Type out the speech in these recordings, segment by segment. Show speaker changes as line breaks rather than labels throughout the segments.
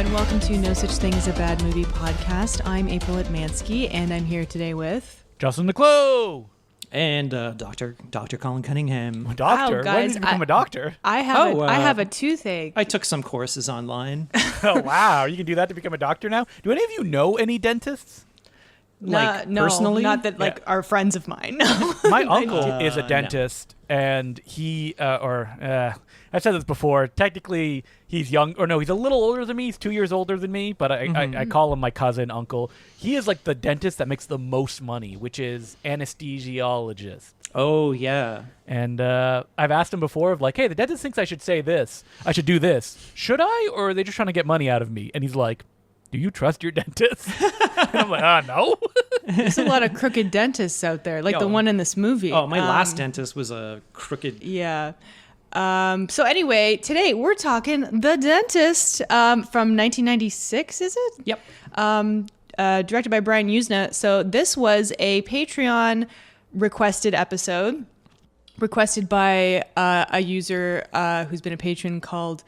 and welcome to No Such Thing as a Bad Movie podcast. I'm April Atmansky, and I'm here today with...
Justin McClough!
And Dr. Colin Cunningham.
A doctor?
Wow, guys,
when did you become a doctor?
I have a toothache.
I took some courses online.
Oh, wow. You can do that to become a doctor now? Do any of you know any dentists?
Like,
no,
personally?
not that are friends of mine. No.
My uncle is a dentist, and he, I've said this before, technically he's young, or no, he's a little older than me. He's 2 years older than me, but I call him my cousin, uncle. He is like the dentist that makes the most money, which is anesthesiologist.
Oh, yeah.
And I've asked him before of like, hey, the dentist thinks I should say this. I should do this. Should I, or are they just trying to get money out of me? And he's like, do you trust your dentist? And I'm like, no.
There's a lot of crooked dentists out there, like the one in this movie.
Oh, my last dentist was a crooked...
Yeah. So anyway, today we're talking The Dentist from 1996, is it?
Yep.
Directed by Brian Usna. So this was a Patreon requested episode, requested by a user who's been a patron called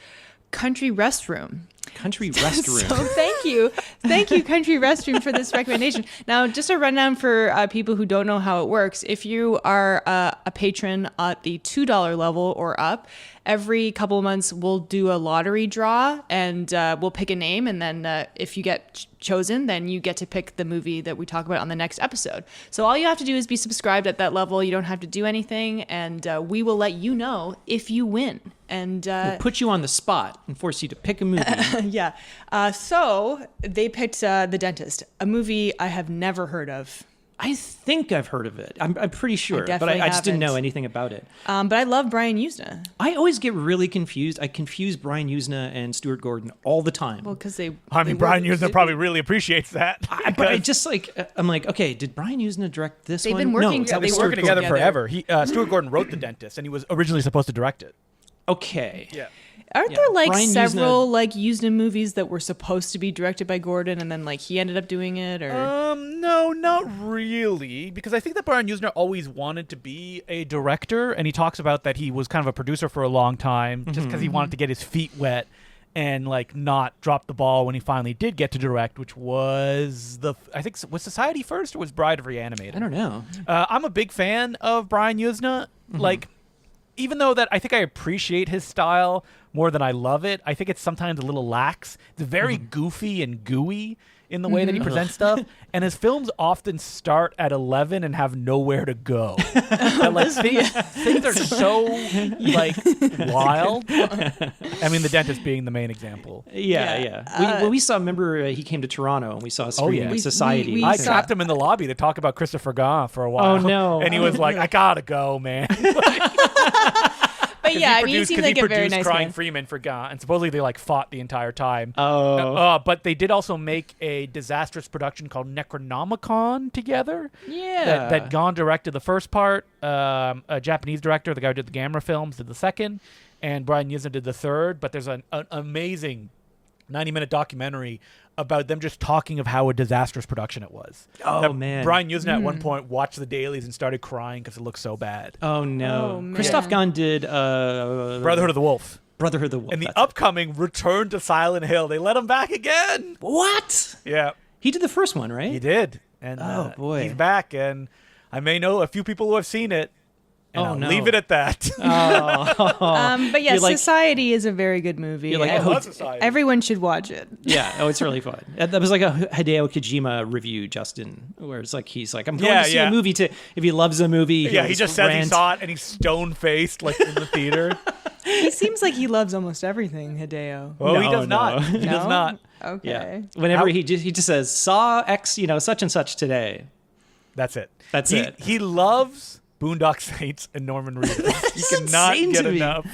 Country Restroom.
Country Restroom.
So thank you, Country Restroom, for this recommendation. Now, just a rundown for people who don't know how it works. If you are a patron at the $2 level or up, every couple of months we'll do a lottery draw, and we'll pick a name, and then if you get chosen, then you get to pick the movie that we talk about on the next episode. So all you have to do is be subscribed at that level. You don't have to do anything, and we will let you know if you win. And
we'll put you on the spot and force you to pick a movie.
Yeah. So they picked The Dentist, a movie I have never heard of.
I think I've heard of it. I'm pretty sure, but
definitely
I just didn't
haven't.
know anything about it.
But I love Brian Usna.
I always get really confused. I confuse Brian Usna and Stuart Gordon all the time.
Well, because
Brian Usna probably really appreciates that.
But I just I'm like, okay, did Brian Usna direct this
They've
one?
been working
No, that
they
was
work
Working
Stuart
together
Gordon.
forever. Stuart Gordon wrote The Dentist, and he was originally supposed to direct it.
Okay.
Yeah.
Aren't there
Brian
several Usna movies that were supposed to be directed by Gordon, and then he ended up doing it? Or
No, not really, because I think that Brian Usna always wanted to be a director, and he talks about that he was kind of a producer for a long time, just because he wanted to get his feet wet and not drop the ball when he finally did get to direct, which was was Society first or was Bride of Reanimated?
I don't know.
I'm a big fan of Brian Usna. Even though that I think I appreciate his style more than I love it, I think it's sometimes a little lax. It's very goofy and gooey in the way that he presents stuff, and his films often start at 11 and have nowhere to go. Things are so wild. I mean, The Dentist being the main example.
Yeah. We saw. Remember, he came to Toronto and we saw a screening of Society.
I trapped him in the lobby to talk about Christopher Gaunt for a while.
Oh no!
And he was like, "I gotta go, man."
But yeah, he seemed like a very nice
Crying
guy.
Freeman for Gaunt, and supposedly they fought the entire time. But they did also make a disastrous production called Necronomicon together.
Yeah,
that Gaunt directed the first part. A Japanese director, the guy who did the Gamera films, did the second, and Brian Usna did the third. But there's an amazing 90-minute documentary about them just talking of how a disastrous production it was.
Oh, man.
Brian Usna at one point watched the dailies and started crying because it looked so bad.
Oh, no.
Oh, man.
Christoph Gaunt did...
Brotherhood of the Wolf.
Brotherhood of the Wolf.
And the upcoming Return to Silent Hill. They let him back again.
What?
Yeah.
He did the first one, right?
He did. And
oh, boy.
He's back. And I may know a few people who have seen it. And I'll
no.
leave it at that.
But yeah, Society is a very good movie.
You're like,
I love Society.
Everyone should watch it.
Yeah, it's really fun. That was like a Hideo Kojima review, Justin, where it's he's like, I'm going to see a movie if he loves a movie.
He just says he saw it and he's stone-faced in the theater.
He seems like he loves almost everything, Hideo.
Well, he does not. He does not.
Okay.
Yeah. Whenever he just says, saw X, such and such today.
That's it.
That's it.
He loves Boondock Saints and Norman Reedus. He cannot get enough.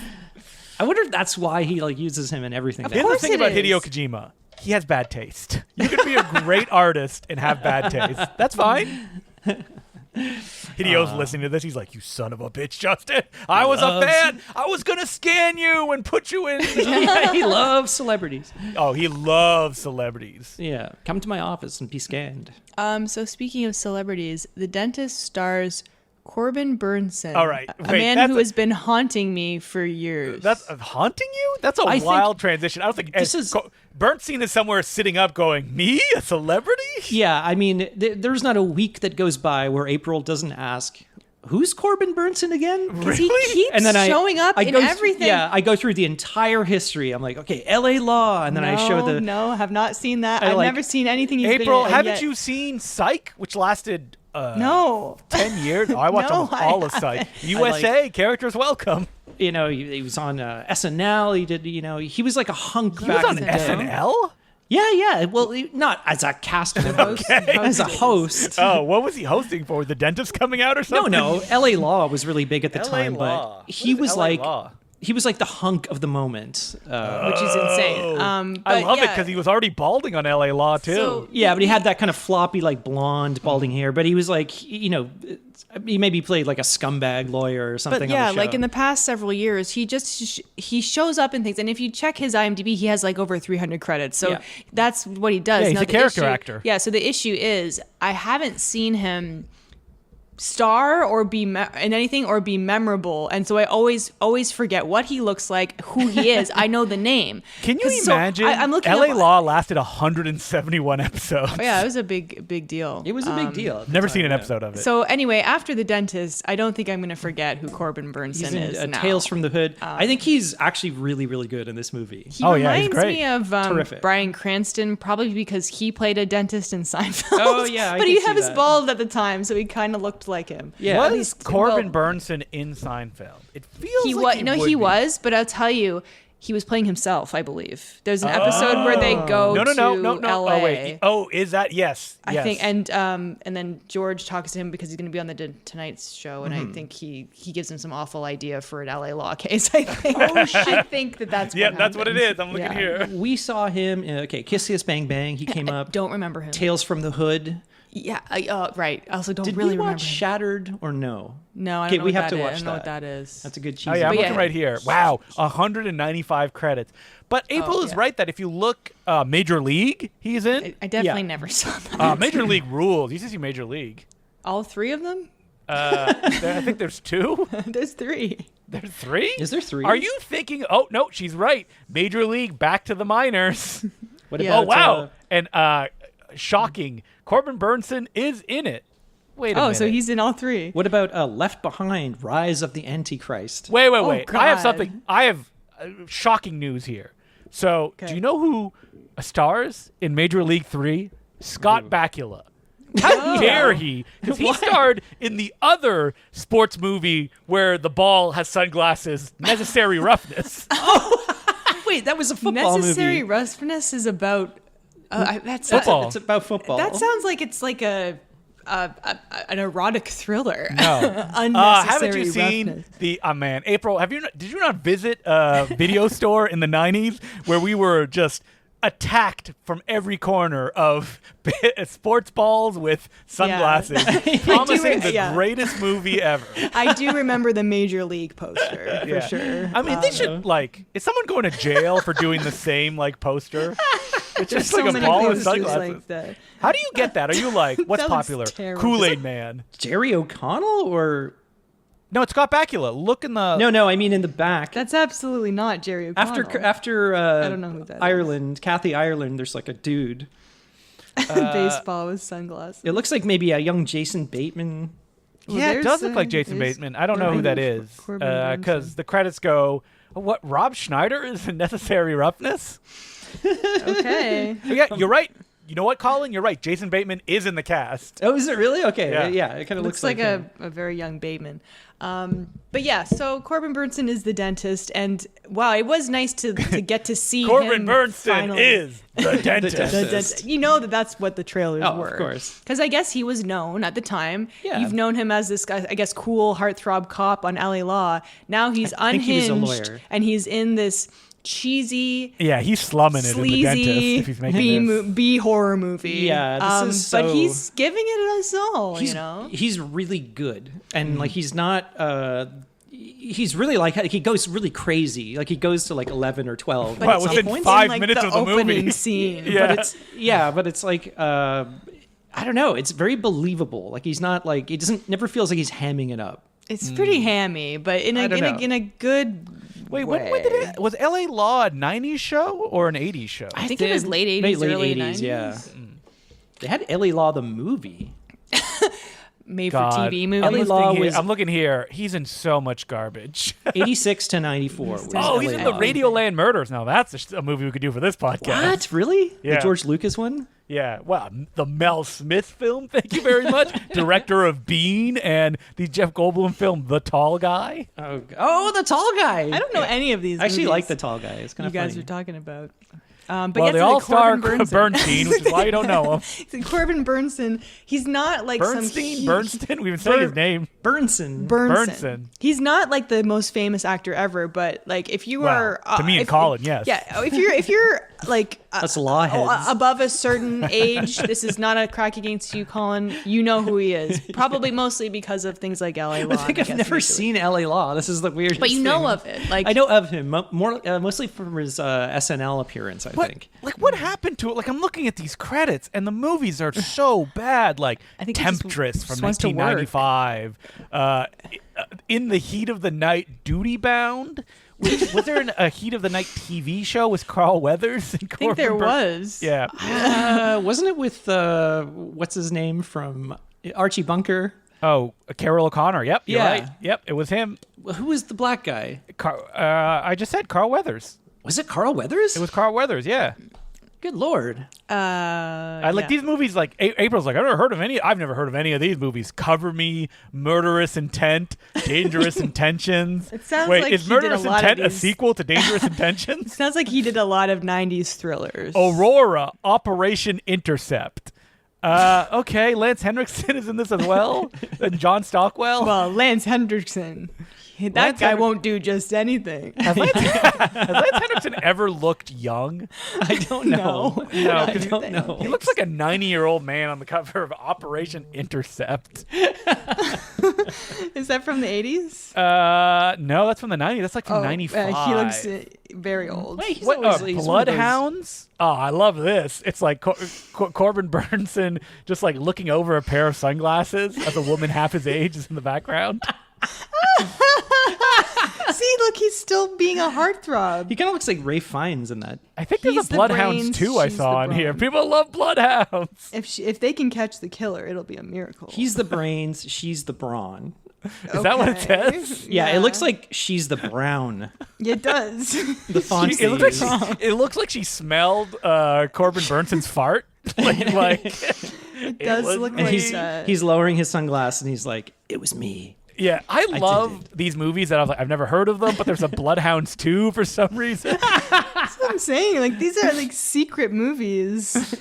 I wonder if that's why he uses him in everything.
Of
Here's
course
the thing about
it is.
Hideo Kojima. He has bad taste. You could be a great artist and have bad taste. That's fine. Hideo's listening to this. He's like, you son of a bitch, Justin. I was a fan. I was going to scan you and put you in.
Yeah, he loves celebrities.
Oh, he loves celebrities.
Yeah. Come to my office and be scanned.
So speaking of celebrities, The Dentist stars Corbin Burnson.
All right,
a
wait,
man
that's
who has been haunting me for years.
That's haunting you? That's a
I think
wild transition. I don't think
this is-
Bernstein is somewhere sitting up going, me? A celebrity?
Yeah, I mean, there's not a week that goes by where April doesn't ask, who's Corbin Burnson again?
Because he keeps
And then
showing up in everything.
Yeah, I go through the entire history. I'm like, okay, L.A. Law, and then I show the.
No, have not seen that.
I
I've
like-
never seen anything he's
April,
been in.
haven't
yet.
you seen Psych, which lasted
No.
10 years? Oh, I watched
No,
almost
I
all of Psych.
haven't.
USA, characters welcome.
You know, he was on SNL. He did. You know, he was like a hunk
He
back
was on
in the day.
SNL?
Yeah. Well, not as a cast member, as a host.
Oh, what was he hosting for? The dentist coming out or something?
No. L.A. Law was really big at the
LA
time,
Law.
but he
What is
was
LA
like
Law?
he was like the hunk of the moment.
Which is insane.
I
But
love it
yeah.
because he was already balding on LA Law, too.
So-
Yeah, but he had that kind of floppy, like blonde, balding hair. But he was like, you know, he maybe played like a scumbag lawyer or something.
But yeah,
on the show.
like in the past several years, he just he shows up in things, and if you check his IMDb, he has like over 300 credits. So
Yeah.
that's what he does.
Yeah, he's
Now,
a
the
character
issue-
actor.
Yeah. So the issue is, I haven't seen him star or be in anything or be memorable, and so I always forget what he looks like, who he is. I know the name.
Can you
'Cause so
imagine?
I'm looking
LA
up-
Law lasted 171 episodes.
Oh, yeah, it was a big deal.
it was a big deal. at the
Never
time,
seen an
yeah.
episode of it.
So anyway, after the dentist, I don't think I'm going to forget who Corbin Burnson
He's in
is now.
Tales from the Hood. I think he's actually really, really good in this movie.
He
Oh, yeah, he's
reminds
great.
me of
Terrific.
Bryan Cranston, probably because he played a dentist in Seinfeld.
Oh, yeah, I
but
can
he
see
was
that.
bald at the time, so he kind of looked like him.
Yeah.
was
at
least-
Corbin
well-
Burnson in Seinfeld? It feels
He
like
was no,
would
he
be.
was, but I'll tell you, he was playing himself. I believe there's an episode where they go
No.
to LA.
Oh, wait. Oh, is that? Yes.
I
yes.
think, and then George talks to him because he's going to be on the Tonight Show, and
Mm-hmm.
I think he gives him some awful idea for an LA Law case. I think. I think that's
Yeah,
what
that's what it
happened.
is. I'm looking
Yeah.
here.
We saw him. Kiss Kiss Bang Bang. He came up.
Don't remember him.
Tales from the Hood.
Yeah, right. I also don't
Did
really
we
remember
watch
him.
Shattered or no?
No, I
Okay,
don't know
we
what
have to
that is.
watch
I don't know what
that.
that is.
That's a good cheesy.
Oh yeah, I'm
But
looking
yeah.
right here. Wow, 195 credits. But April is
yeah.
right that if you look Major League, he's in.
I definitely
Yeah.
never saw that.
Major League rules. You should see Major League.
All three of them?
I think there's two.
There's three.
There's three.
Is there three?
Are you thinking? Oh no, she's right. Major League, back to the minors.
What
Yeah.
Oh
about,
wow, and shocking, Corbin Burnson is in it. Wait a minute.
So he's in all three.
What about Left Behind? Rise of the Antichrist.
Wait.
Oh,
I have
God.
something. I have shocking news here. So, do
Okay.
you know who stars in Major League 3? Scott Bakula. How dare he? Because he starred in the other sports movie where the ball has sunglasses, Necessary Roughness.
Wait, that was a football
Necessary
movie.
Roughness is about that's
Football.
It's about football.
That sounds like it's like an erotic thriller.
No.
Unnecessary
Haven't you seen
roughness.
the man, April, did you not visit a video store in the 90s where we were just attacked from every corner of sports balls with sunglasses, promising the
yeah.
greatest movie ever?
I do remember the Major League poster for
Yeah.
sure.
I mean, they should is someone going to jail for doing the same poster? It's just
so
like a
many
ball with
posters
sunglasses.
like that.
How do you get that? Are you like, what's
That looks
popular?
terrible.
Kool-Aid Man.
Jerry O'Connell or
No, it's Scott Bakula. Look in the.
no, I mean in the back.
That's absolutely not Jerry O'Connell.
After
I don't know who that is.
Ireland, Kathy Ireland, there's like a dude.
Baseball with sunglasses.
It looks like maybe a young Jason Bateman.
Well,
Yeah, it
there's,
does look like Jason
there's
Bateman. I don't know who that
Corbin-
is
Corbin Burnson.
because the credits go. What? Rob Schneider is in Necessary Roughness?
Okay.
Oh, yeah, you're right. You know what, Colin? You're right. Jason Bateman is in the cast.
Oh, is it really? Okay,
Yeah.
yeah, it kind of
Looks
looks
like
him.
a very young Bateman. But yeah, so Corbin Burnson is the dentist, and wow, it was nice to get to see
Corbin
him
Burnson
finally.
is the dentist.
dentist.
You know that's what the trailers
Oh, of
were.
course.
Because I guess he was known at the time.
Yeah.
You've known him as this guy, I guess, cool heartthrob cop on LA Law. Now he's
I think
unhinged,
he was a lawyer.
and he's in this cheesy,
Yeah, he's slumming it in the dentist
sleazy
if he's making this.
B horror movie.
Yeah, this is
but
so-
he's giving it us all.
He's
you know,
he's really good, and like he's not. He's really like he goes really crazy. Like he goes to like 11 or 12.
Wow,
it's
within
in,
5
like,
minutes
the
of the movie.
opening scene.
Yeah.
But it's but it's like I don't know. It's very believable. Like he's not like it doesn't never feels like he's hamming it up.
It's pretty hammy, but in a good
Wait,
way.
when did it? Was L.A. Law a '90s show or an '80s show?
I think it was late 80s,
late
early
80s,
90s.
yeah. They had L.A. Law the movie.
Made
God.
for TV movie.
L.A. Law was
I'm looking here. He's in so much garbage.
86 to 94. was
Oh, he's
LA
in the
Law.
Radioland Murders. Now that's a movie we could do for this podcast.
What? Really?
Yeah.
The George Lucas one?
Yeah. Wow. The Mel Smith film. Thank you very much. Director of Bean and the Jeff Goldblum film The Tall Guy.
Oh, the tall guy.
I don't know any of these
I actually
movies
like the tall guy. It's kind
you
of
guys
funny.
are talking about. But
Well,
yes,
they
like
all star
Corbin
Bernstein, which is why you don't know him.
Corbin Bernsen, he's not like
Bernstein?
some
Bernstein? We even say his name.
Bernsen.
Bernsen. He's not like the most famous actor ever, but like if you
Well,
are
to me and
if-
Colin, yes.
Yeah, if you're like
Us law heads.
above a certain age, this is not a crack against you, Colin. You know who he is, probably mostly because of things like LA Law.
I think I've never seen L.A. Law. This is the weirdest
but you know
thing.
of it. Like
I know of him mostly from his SNL appearance. I think.
Like, what happened to it? Like, I'm looking at these credits, and the movies are so bad. Like,
I think he just-
Temptress from
just wants to work.
1995. In the Heat of the Night, Duty Bound. Was there a Heat of the Night TV show with Carl Weathers? And
I think there was.
Yeah.
Wasn't it with what's his name from Archie Bunker?
Oh, Carol O'Connor. Yep. You're
Yeah.
right. Yep. It was him.
Well, who was the black guy?
I just said Carl Weathers.
Was it Carl Weathers?
It was Carl Weathers. Yeah.
Good Lord.
I like these movies. Like April's like, I've never heard of any of these movies. Cover Me, Murderous Intent, Dangerous Intentions.
It sounds
Wait,
like
is
he did
Murderous
a lot of
Intent a
these.
sequel to Dangerous Intentions?
Sounds like he did a lot of '90s thrillers.
Aurora, Operation Intercept. Okay, Lance Henriksen is in this as well. And John Stockwell.
Well, Lance Hendrickson. That
Lance
guy
Henrik-
won't do just anything.
Has Lance Henriksen ever looked young?
I don't know.
No,
I
'cause
don't know.
He looks like a 90-year-old man on the cover of Operation Intercept.
Is that from the '80s?
No, that's from the 90s. That's like from 95.
He looks very old.
Wait, he's
What,
always- he's one of those-
Bloodhounds? Oh, I love this. It's like Corbin Bernsen just like looking over a pair of sunglasses as a woman half his age is in the background.
See, look, he's still being a heartthrob.
He kind of looks like Ray Fiennes in that.
I think there's
He's
a
the
Bloodhounds
brains,
too I
she's
saw
the
on here.
brawn.
People love Bloodhounds.
If they can catch the killer, it'll be a miracle.
He's the brains, she's the brawn.
Is that what it
Okay.
says?
Yeah, it looks like she's the brown.
It does.
The font.
It looks like she smelled Corbin Bernsen's fart. like
It does
was
look
me.
like
And
that.
he's lowering his sunglasses and he's like, "It was me."
Yeah, I love
did.
these movies that I've never heard of them, but there's a Bloodhounds 2 for some reason.
That's what I'm saying. Like, these are like secret movies.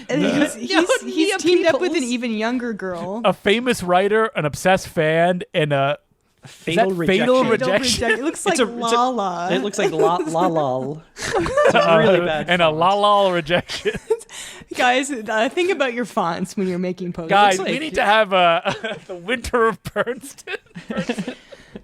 And he's
Nia
teamed up with an
Peoples.
even younger girl.
A famous writer, an obsessed fan, and a
Fatal
that Fatal
rejection.
Rejection?
It looks like
It's a-
Lala.
It looks like la lol. It's a really bad.
and a
font.
la la rejection.
Guys, think about your fonts when you're making posters.
Guys,
like-
we need to have the Winter of Bernston.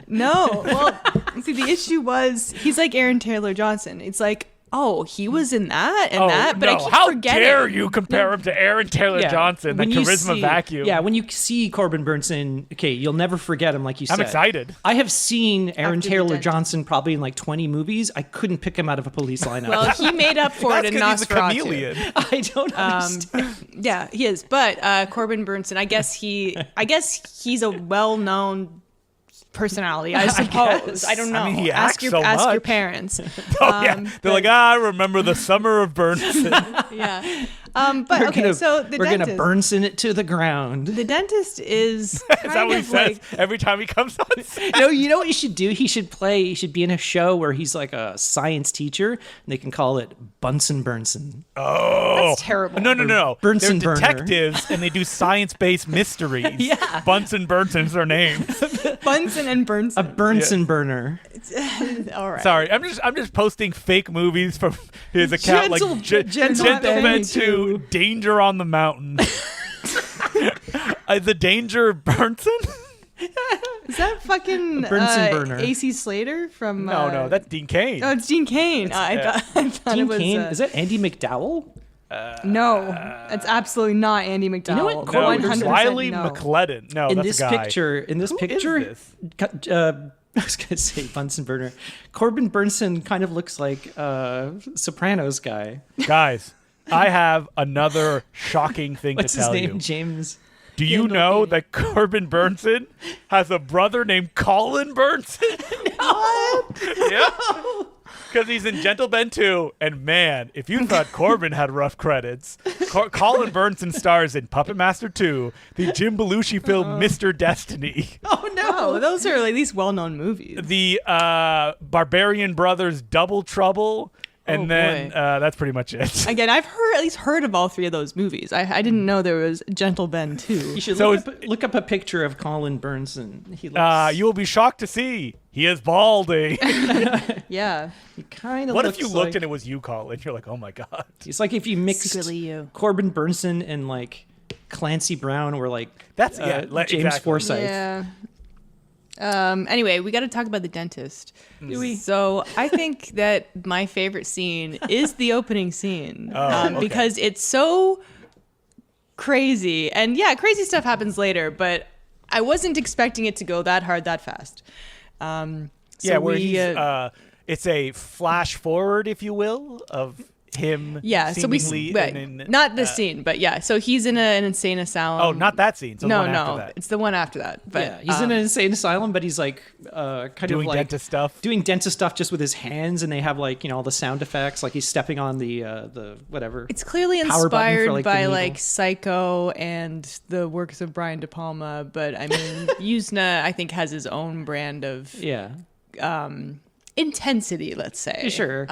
No. Well, see, the issue was he's like Aaron Taylor Johnson. It's like, oh, he was in that and that, but I keep
how
forgetting.
dare you compare him to Aaron Taylor
Yeah,
Johnson, the
when you
charisma
see-
vacuum?
Yeah, when you see Corbin Bernsen, okay, you'll never forget him, like you said.
I'm excited.
I have seen Aaron
After the
Taylor
dentist.
Johnson probably in like 20 movies. I couldn't pick him out of a police lineup.
Well, he made up for
That's
it in
because he's a
Nosferatu.
chameleon.
I don't understand.
Yeah, he is. But Corbin Bernsen, I guess he's a well-known personality. I suppose. I don't know.
I mean, he
ask
acts
your
so much.
parents.
Oh, yeah. They're like, I remember the summer of Bernston.
Yeah. But okay, so the
we're
dentist.
gonna Bernsen it to the ground.
The dentist is
Is that
kind
what he
of
says
like
every time he comes on set?
No, you know what he should do? He should be in a show where he's like a science teacher, and they can call it Bunsen Bernsen.
Oh,
That's terrible.
No.
Bernsen
They're
burner.
detectives, and they do science-based mysteries.
Yeah.
Bunsen Bernsen's their name.
Bunsen and Bernsen.
A Bernsen burner.
All right.
Sorry, I'm just posting fake movies from his account,
Gentle-
like
Gentleman
Gentleman
2.
to Danger on the Mountain. The Danger Bernsen?
Is that fucking
Bunsen burner.
AC Slater from?
No, that's Dean Cain.
Oh, it's Dean Cain. I thought
Dean
it was.
Cain? Is that Andy McDowell?
No, it's absolutely not Andy McDowell.
You know what?
No,
100%
Wiley
no.
McClellan. No,
in
that's
this
a guy.
picture,
Who is this?
I was gonna say Bunsen burner. Corbin Burnson kind of looks like Sopranos guy.
Guys, I have another shocking thing
What's
to
his
tell
name?
you.
James.
Do you know that Corbin Burnson has a brother named Colin Burnson? Yeah. Because he's in Gentle Ben 2. And man, if you thought Corbin had rough credits, Colin Burnson stars in Puppet Master 2, the Jim Belushi film Mr. Destiny,
Oh
No, those are like these well-known movies.
the Barbarian Brothers Double Trouble, and
Oh,
then
boy.
that's pretty much it.
Again, I've at least heard of all three of those movies. I didn't know there was Gentle Ben 2.
You should
So
look up a picture of Colin Burnson. He looks.
You will be shocked to see he is balding.
Yeah.
He kind of.
What if you looked and it was you, Colin? You're like, oh my god.
It's like if you mixed
Secretly you.
Corbin Burnson and like Clancy Brown or like
That's
James
exactly.
Forsythe.
Yeah. Anyway, we got to talk about the dentist.
Do we?
So I think that my favorite scene is the opening scene
okay.
because it's so crazy. And yeah, crazy stuff happens later, but I wasn't expecting it to go that hard that fast.
It's a flash forward, if you will, of him.
Yeah, so we
seemingly
not this scene, but yeah, so he's in an insane asylum.
Oh, not that scene. So the
No,
one after that.
it's the one after that. But
Yeah, he's in an insane asylum, but he's like kind
Doing
of like
dentist stuff.
doing dentist stuff just with his hands, and they have like all the sound effects, like he's stepping on the whatever.
It's clearly
power button for,
inspired
like, the
by
needle.
like Psycho and the works of Brian De Palma, but I mean, Yuzna I think has his own brand of
Yeah,
intensity, let's say.
Sure.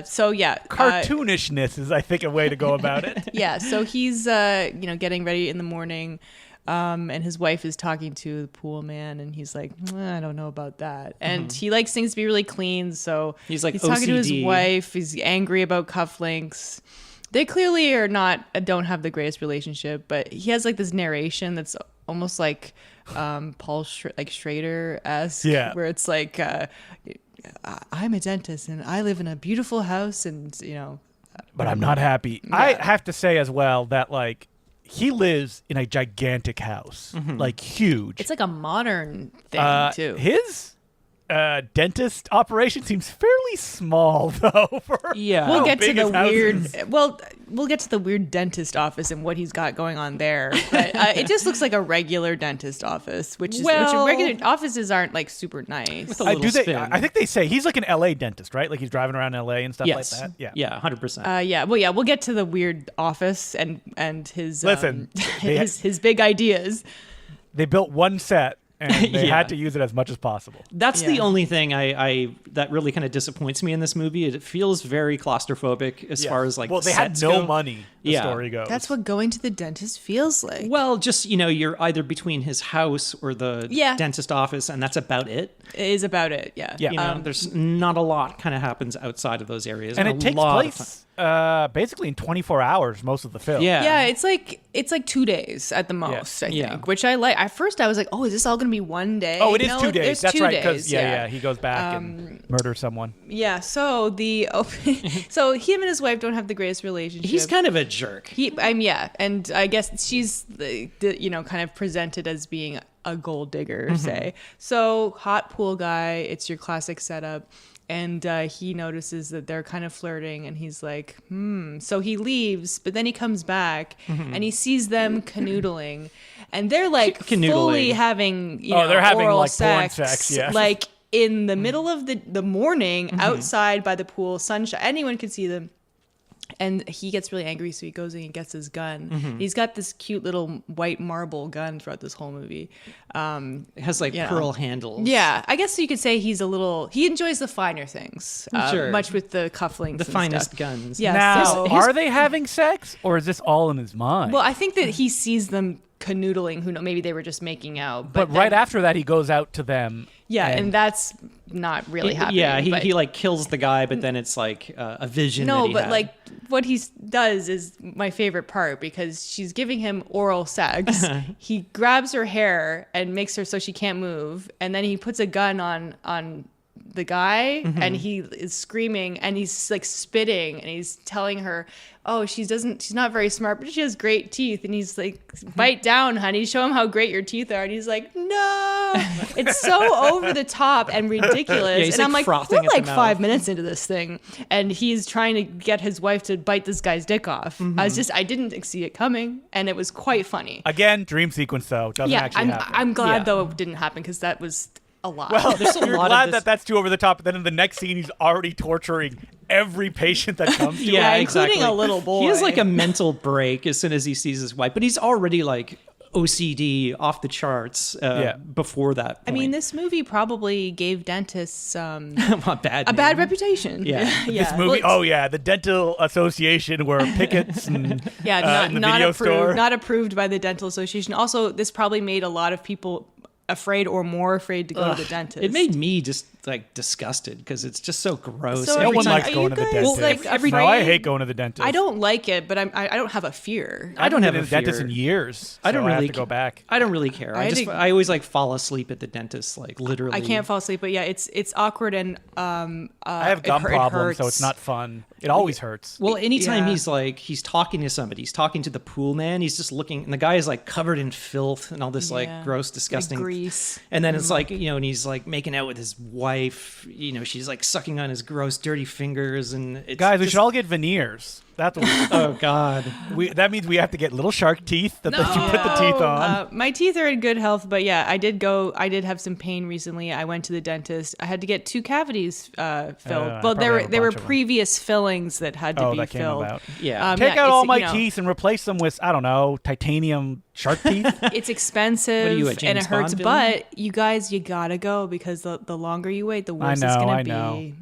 So yeah,
Cartoonishness is, I think, a way to go about it.
yeah. So he's getting ready in the morning, and his wife is talking to the pool man, and he's like, I don't know about that. And he likes things to be really clean, so
He's like
talking to his
OCD.
wife. He's angry about cufflinks. They clearly don't have the greatest relationship, but he has like this narration that's almost like Paul Schrader-esque,
Yeah.
where it's like, I'm a dentist and I live in a beautiful house, and
But I'm not happy. I have to say as well that like he lives in a gigantic house, like huge.
it's like a modern thing too.
His dentist operation seems fairly small, though. For
Yeah.
We'll
how
get to
big
the
his house
weird.
is.
Well, we'll get to the weird dentist office and what he's got going on there. But it just looks like a regular dentist office, which
Well-
regular offices aren't like super nice.
With a little
Do they?
spin.
I think they say he's like an LA dentist, right? Like he's driving around LA and stuff
yes,
like that. Yeah.
yeah, 100%.
We'll get to the weird office and his
Listen,
his big ideas.
They built one set and they
Yeah.
had to use it as much as possible.
That's the
Yeah.
only thing I that really kind of disappoints me in this movie. It feels very claustrophobic as far as like
well, they
sets
had no
go.
money. The
Yeah.
story goes.
That's what going to the dentist feels like.
Well, just you're either between his house or the
Yeah.
dentist office, and that's about it.
It is about it. Yeah.
Yeah.
There's not a lot kind of happens outside of those areas,
and
a
it takes
lot of
place basically in 24 hours most of the film.
Yeah.
Yeah, it's like 2 days at the most, I think,
Yeah.
which I like. At first, I was like, "Oh, is this all going to be one day?"
Oh, it is
No,
2 days.
there's
That's
2
right. Because
days,
yeah, he goes back and murders someone.
Yeah. So so him and his wife don't have the greatest relationship.
He's kind of a jerk.
And I guess she's kind of presented as being a gold digger, say. So hot pool guy, it's your classic setup. And he notices that they're kind of flirting, and he's like, So he leaves, but then he comes back, and he sees them canoodling, and they're like
Canoodling.
fully having,
they're having,
oral
like, porn
sex,
sex, yeah.
like in the middle of the morning, outside by the pool, sunshine, anyone could see them. And he gets really angry, so he goes in and gets his gun. He's got this cute little white marble gun throughout this whole movie.
It has like pearl handles.
Yeah, I guess you could say he enjoys the finer things,
Sure.
much with the cufflinks.
The
and
finest
stuff.
guns.
Yeah.
Now,
so-
are they having sex or is this all in his mind?
Well, I think that he sees them canoodling. Who knows? Maybe they were just making out.
but
then-
right after that, he goes out to them.
yeah, and that's not really happening.
Yeah,
but-
he like kills the guy, but then it's like a vision.
No,
that he
but
had.
like what he does is my favorite part, because she's giving him oral sex. He grabs her hair and makes her so she can't move, and then he puts a gun on the guy, and he is screaming, and he's like spitting, and he's telling her, oh, she's not very smart, but she has great teeth. And he's like, bite down, honey, show him how great your teeth are. And he's like, no. It's so over the top and ridiculous.
Yeah, he's
and I'm like,
frothing
we're
at the
like
mouth.
5 minutes into this thing, and he's trying to get his wife to bite this guy's dick off. I didn't see it coming, and it was quite funny.
Again, dream sequence though. Doesn't actually happen.
I'm glad
Yeah.
though it didn't happen, because that was a lot.
Well,
There's a
you're
lot of
glad
this-
that that's too over the top, but then in the next scene, he's already torturing every patient that comes to him.
Yeah, including a little boy.
He has like a mental break as soon as he sees his wife, but he's already like OCD off the charts before that point.
I mean, this movie probably gave dentists
a bad
a bad
name.
reputation.
Yeah.
This movie, the Dental Association were pickets and
Yeah,
in the
not
video
approved.
store.
Not approved by the Dental Association. Also, this probably made a lot of people afraid or more afraid to go to the dentist.
It made me just like disgusted because it's just so gross.
So
No
Every
one
time-
likes
are
going
you
to the
guys,
dentist.
like,
No, I
afraid?
hate going to the dentist.
I don't like it, but I don't have a fear.
I don't
haven't
have
been
a
to the dentist
fear.
in years.
I don't
so I
really
have to go back.
I don't really care.
I think-
I always like fall asleep at the dentist, like literally.
I can't fall asleep, but yeah, it's awkward and
I have gum problems, so it's not fun. It always hurts.
Well, anytime
Yeah.
he's talking to somebody, he's talking to the pool man, he's just looking, and the guy is like covered in filth and all this like
Yeah.
gross, disgusting
grease.
And then it's like, and he's like making out with his wife, she's like sucking on his gross, dirty fingers, and it's
Guys, we
just-
should all get veneers. That's what
Oh God.
that means we have to get little shark teeth that you put the teeth on.
My teeth are in good health, but yeah, I did have some pain recently. I went to the dentist. I had to get 2 cavities filled.
I
Well,
probably
there
have a
were
bunch of them.
previous fillings that had to be
that came
filled.
about.
Yeah.
Take out
it's,
all my
you know,
teeth and replace them with, I don't know, titanium shark teeth.
It's expensive
What are you, a
and
James
it hurts,
Bond villain?
but you guys, you gotta go, because the longer you wait, the worse
I
it's
know,
gonna
I
be.
know.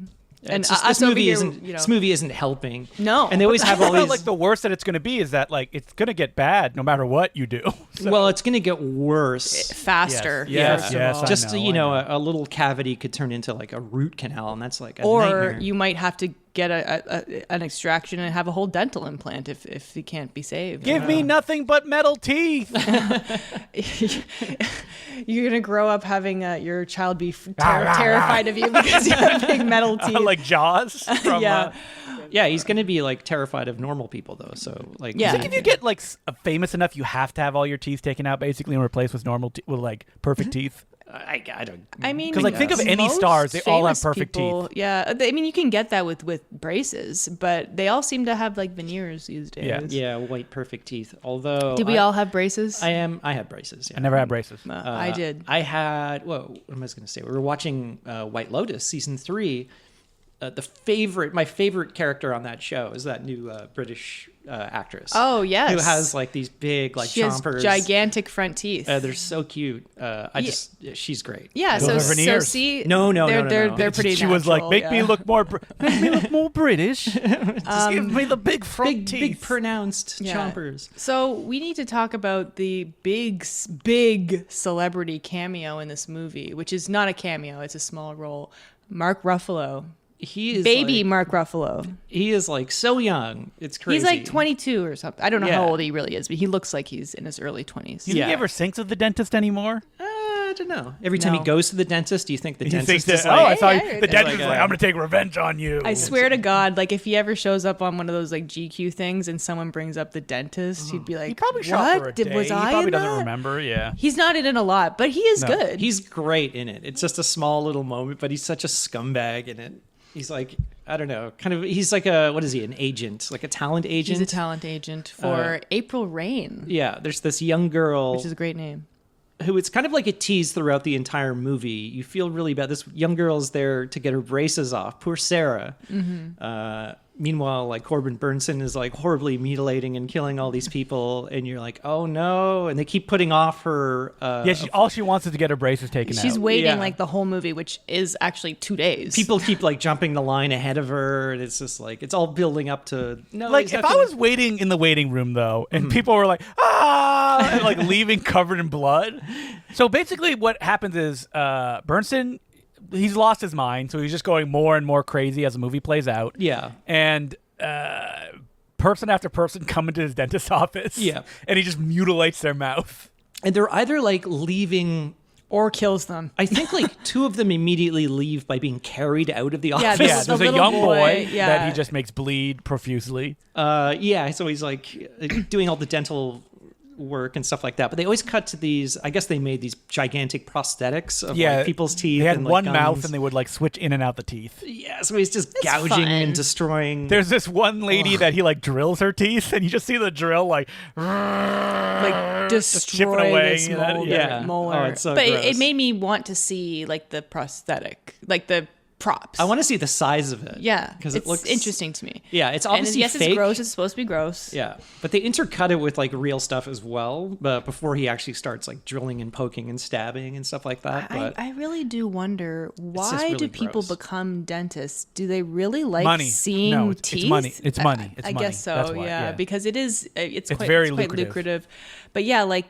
And
It's just,
us
this
over
movie
here,
isn't
you know.
this movie isn't helping.
No.
And they always have all these
Like the worst that it's going to be is that like it's going to get bad no matter what you do. So-
well, it's going to get worse.
faster.
Yes,
first
yes,
of all.
I
Just
know,
a little cavity could turn into like a root canal, and that's like a
Or
nightmare.
you might have to get an extraction and have a whole dental implant if it can't be saved.
Give me nothing but metal teeth.
You're gonna grow up having your child be terrified of you because you have big metal teeth.
Like Jaws. From,
yeah.
Yeah, he's going to be like terrified of normal people though. So like,
Yeah.
I think if you get like famous enough, you have to have all your teeth taken out basically and replaced with with like perfect teeth.
I don't.
I mean,
'Cause, like, think of any
most
stars, they all have
famous
perfect
people,
teeth.
Yeah, I mean, you can get that with braces, but they all seem to have like veneers these days.
Yeah.
Yeah, white perfect teeth. Although
Did we all have braces?
I have braces. Yeah.
I never had braces.
I did.
I had. Whoa, what am I going to say? We were watching White Lotus season 3. My favorite character on that show is that new British actress.
Oh, yes.
who has like these big like
She has
chompers.
gigantic front teeth.
They're so cute. She's great.
yeah,
Those
so
are
so
veneers.
see,
No,
they're pretty.
She was like,
natural,
make
yeah.
me look more British. Just give me the big front
Big,
teeth.
big pronounced
Yeah.
chompers.
So we need to talk about the big celebrity cameo in this movie, which is not a cameo; it's a small role. Mark Ruffalo,
He is
baby
like,
Mark Ruffalo.
He is like so young. It's crazy.
He's like 22 or something. I don't know
Yeah.
how old he really is, but he looks like he's in his early 20s.
Do you think
Yeah.
he ever sinks with the dentist anymore?
I don't know. Every time
No.
he goes to the dentist, do you think the
He
dentist
thinks
is
that,
like,
I thought
Hey,
the
hey.
dentist
Like
was like, I'm going to take revenge on you.
I swear to God, like if he ever shows up on one of those like GQ things and someone brings up the dentist, he'd be like,
He probably shot for a
"What?
day.
Was
he
I
probably
in
doesn't
that?"
remember, yeah.
He's not in it a lot, but he is
No.
good.
He's great in it. It's just a small little moment, but he's such a scumbag in it. He's like, I don't know, kind of. He's like an agent, like a talent agent.
He's a talent agent for April Rain,
Yeah, there's this young girl
which is a great name.
who it's kind of like a tease throughout the entire movie. You feel really bad. This young girl's there to get her braces off. Poor Sarah. Meanwhile, like Corbin Burnson is like horribly mutilating and killing all these people, and you're like, oh no! And they keep putting off her.
Yeah, all she wants is to get her braces taken
She's
out.
waiting
Yeah.
like the whole movie, which is actually 2 days.
People keep like jumping the line ahead of her, and it's just like it's all building up to no.
Like,
he's
if
not
I
gonna-
was waiting in the waiting room, though, and people were like, ah, and like leaving covered in blood. So basically what happens is Bersen, he's lost his mind, so he's just going more and more crazy as the movie plays out.
Yeah.
And person after person come into his dentist's office.
Yeah.
And he just mutilates their mouth.
And they're either like leaving
or kills them.
I think like two of them immediately leave by being carried out of the office.
this
Yeah,
is
there's
the
a
little
young
boy,
boy
yeah.
that he just makes bleed profusely.
So he's like doing all the dental work and stuff like that. But they always cut to these. I guess they made these gigantic prosthetics of like people's teeth.
They had
and, like,
one
gums.
mouth and they would like switch in and out the teeth.
Yeah, so he's just gouging
fun.
and destroying.
There's this one lady that he like drills her teeth, and you just see the drill like
Destroy
chipping away,
this
you know?
molar.
Yeah.
molar.
Oh, it's so
but
gross.
it made me want to see like the prosthetic, like the props.
I want to see the size of it.
Yeah,
because
it's
it looks
interesting to me.
Yeah, it's
And
obviously
yes,
fake.
it's gross. It's supposed to be gross.
Yeah, but they intercut it with like real stuff as well. But before he actually starts like drilling and poking and stabbing and stuff like that. But
I really do wonder why
just really
do people
gross.
become dentists? Do they really like
Money.
seeing
No, it's
teeth?
money. It's money. It's
I
money.
guess so.
That's why,
yeah,
yeah.
because it's
very
quite
lucrative.
lucrative. But yeah, like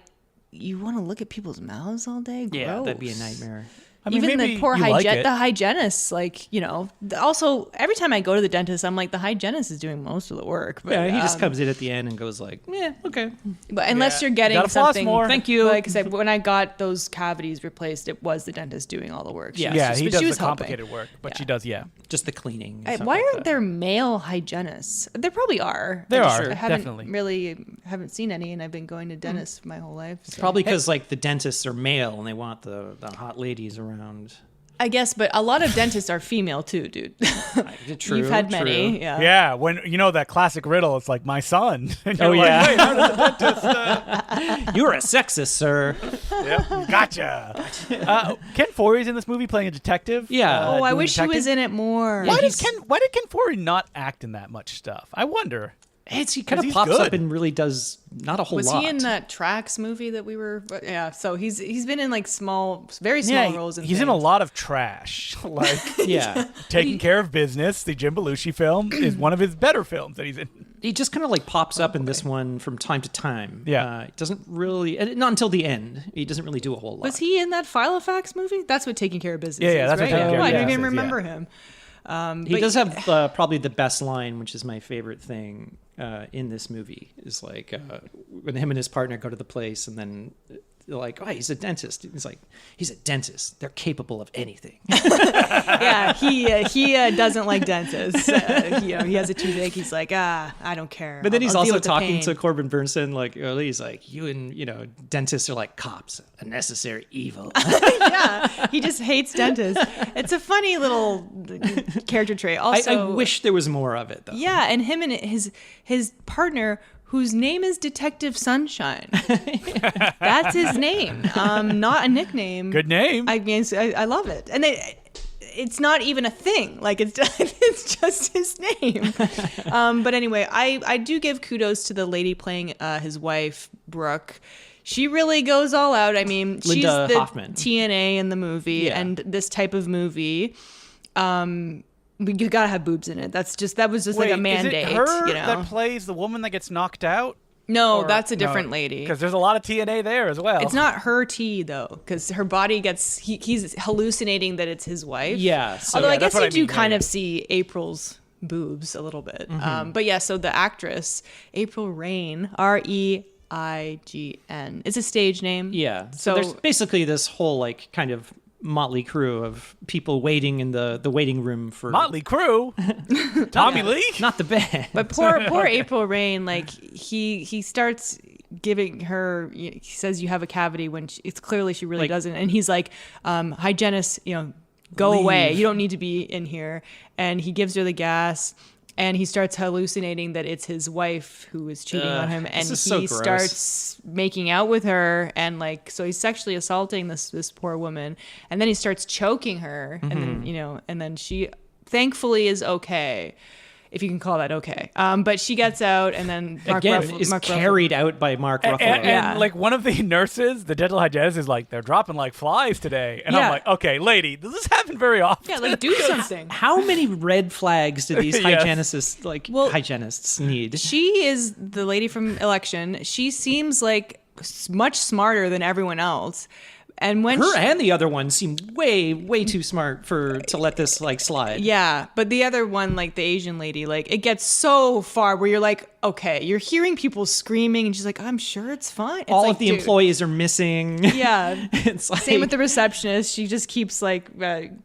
you want to look at people's mouths all day.
yeah, that'd be a
Gross.
nightmare.
I mean, even
maybe
the poor
you like it.
the hygienists, like, you know, also every time I go to the dentist, I'm like, the hygienist is doing most of the work. But,
Yeah, he just comes in at the end and goes like, "Yeah, okay."
But unless
Yeah.
you're getting
Gotta floss
something,
more.
Thank you.
Like I said, when I got those cavities replaced, it was the dentist doing all the work. She
Yeah.
was
Yeah,
just-
he
but
does
she
the
was helping.
complicated work, but
Yeah.
she does, yeah.
Just the cleaning. and
Hey,
stuff
why
like
aren't
that.
there male hygienists? There probably are.
There
I just
are,
haven't
definitely.
really haven't seen any, and I've been going to dentists my whole life. So.
Probably because like the dentists are male and they want the hot ladies around.
I guess, but a lot of dentists are female too, dude.
True,
You've had
true.
many, yeah.
Yeah, when you know that classic riddle, it's like my son. And
Oh,
you're like,
yeah.
Wait, how does the dentist?
You're a sexist, sir.
Yep, gotcha. Ken Forey's in this movie playing a detective.
Yeah.
Oh, I
doing
wish he
detective.
was in it more.
Why did Ken Forey not act in that much stuff? I wonder.
He kind of
he's
pops
good.
up and really does not a whole
Was
lot.
he in that Tracks movie that we were? Yeah, so he's been in like very small roles.
He's in a lot of trash. Like
Yeah.
Taking Care of Business, the Jim Belushi film, is one of his better films that he's in.
He just kind of like pops up in this one from time to time.
Yeah.
It doesn't really, and not until the end. He doesn't really do a whole lot.
Was he in that Filofax movie? That's what Taking Care of Business
Yeah,
is,
that's what
right?
Taking Care of
I
Business
don't even
is,
remember
yeah.
him.
He
but-
does have probably the best line, which is my favorite thing in this movie, is like when him and his partner go to the place and then they're like, oh, he's a dentist. He's like, he's a dentist. They're capable of anything.
Yeah, he doesn't like dentists. He has a toothache. He's like, I don't care.
But then he's
I'll deal
also
with the
talking
pain.
to Corbin Burnson like early. He's like, you and, dentists are like cops, a necessary evil.
Yeah, he just hates dentists. It's a funny little character trait. Also,
I wish there was more of it, though.
Yeah, and him and his partner, whose name is Detective Sunshine. That's his name, not a nickname.
Good name.
I mean, I love it, and it's not even a thing. Like it's just his name. But anyway, I do give kudos to the lady playing his wife, Brooke. She really goes all out. I mean, she's
Linda
the
Hoffman.
TNA in the movie,
Yeah.
and this type of movie. You gotta have boobs in it. That was just like a mandate.
Is it her
you know?
that plays the woman that gets knocked out?
No, that's a different lady.
Because there's a lot of TNA there as well.
It's not her T though, because her body gets he's hallucinating that it's his wife.
Yeah, so-
Although I
Yeah,
guess
that's what
you
I
do
mean,
kind
yeah.
of see April's boobs a little bit.
Mm-hmm.
But yeah, so the actress April Reign, REIGN, is a stage name.
Yeah.
So-
there's basically this whole like kind of motley crew of people waiting in the waiting room for
Motley Crue. Tommy Lee.
not the band.
But poor April Reign, like he starts giving her. He says you have a cavity when it's clearly she really
Like-
doesn't, and he's like, hygienist, go
Leave.
away. You don't need to be in here. And he gives her the gas. And he starts hallucinating that it's his wife who is cheating on him, and
this is so
he
gross.
starts making out with her, and like so he's sexually assaulting this poor woman, and then he starts choking her, and then and then she thankfully is okay, if you can call that okay. But she gets out, and then Mark
Again,
Ruffalo,
is
Mark Ruffalo-
carried out by Mark Ruffalo.
And,
Yeah.
like one of the nurses, the dental hygienist, is like, they're dropping like flies today. And
Yeah.
I'm like, okay, lady, does this happen very often?
Yeah, like do something.
How many red flags do these
Yes.
hygienists need?
She is the lady from Election. She seems like much smarter than everyone else. And when
Her and the other one seem way too smart to let this like slide.
yeah, but the other one, like the Asian lady, like it gets so far where you're like, okay. You're hearing people screaming, and she's like, I'm sure it's fine. It's
All
like,
of the
dude.
employees are missing.
Yeah.
It's like,
Same with the receptionist. She just keeps like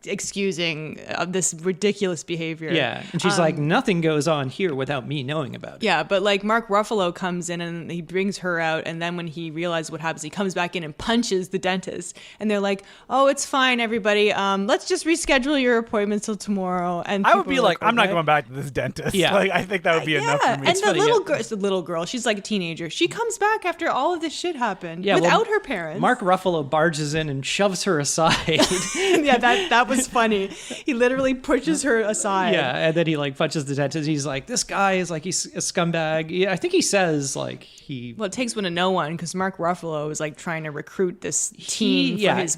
excusing this ridiculous behavior.
Yeah. And she's like, nothing goes on here without me knowing about it.
Yeah, but like Mark Ruffalo comes in and he brings her out, and then when he realizes what happens, he comes back in and punches the dentist. And they're like, "Oh, it's fine, everybody. Let's just reschedule your appointment till tomorrow." And
I would
people
be
are
like, I'm not
"Okay."
going back to this dentist.
Yeah.
Like, I think that would be enough for me.
And the
funny,
little
yeah.
girl, it's the little girl. She's like a teenager. She comes back after all of this shit happened
Yeah, well,
without her parents.
Mark Ruffalo barges in and shoves her aside.
Yeah, that was funny. He literally pushes her aside.
Yeah, and then he like punches the dentist. He's like, this guy is like, he's a scumbag. Yeah, I think he says like he.
Well, it takes one to know one, because Mark Ruffalo is like trying to recruit this teen
yeah.
for his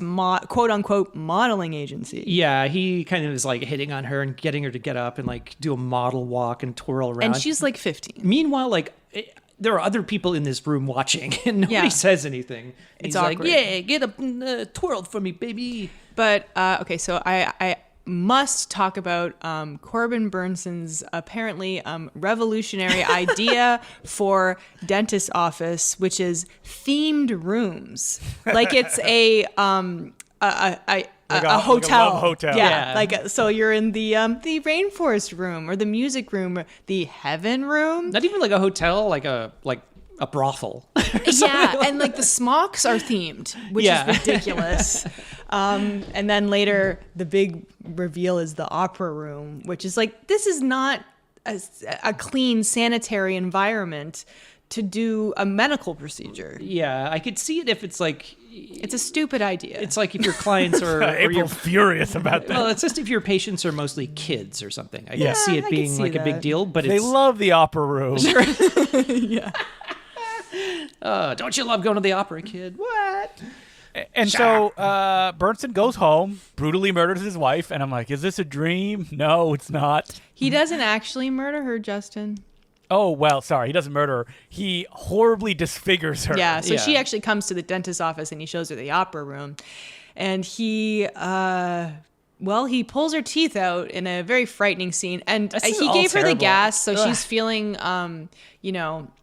quote unquote modeling agency.
Yeah, he kind of is like hitting on her and getting her to get up and like do a model walk and twirl around.
And she's like 15.
Meanwhile, like there are other people in this room watching, and nobody
Yeah.
says anything.
It's
He's like,
awkward.
yeah, get up and twirl for me, baby.
But okay, so I must talk about Corbin Burnsen's apparently revolutionary idea for dentist office, which is themed rooms. Like it's a hotel.
like a love hotel.
Yeah.
Yeah.
Like so you're in the rainforest room or the music room or the heaven room.
Not even like a hotel, like a brothel.
Yeah, and like the smocks are themed, which
Yeah.
is ridiculous. And then later, the big reveal is the opera room, which is like, this is not a clean, sanitary environment to do a medical procedure.
Yeah, I could see it if it's like
It's a stupid idea.
it's like if your clients are or your
April's furious about that.
well, it's just if your patients are mostly kids or something. I
Yeah.
can see
I
it
can
being
see
like a big
that.
deal, but
They
it's
love the opera room.
Yeah.
don't you love going to the opera, kid? What?
And so Bersen goes home, brutally murders his wife, and I'm like, is this a dream? No, it's not.
He doesn't actually murder her, Justin.
Oh, well, sorry, he doesn't murder her. He horribly disfigures her.
Yeah, so
Yeah.
she actually comes to the dentist's office and he shows her the opera room. And he he pulls her teeth out in a very frightening scene. And
This is
he
all
gave her the
terrible.
gas, so
Ugh.
she's feeling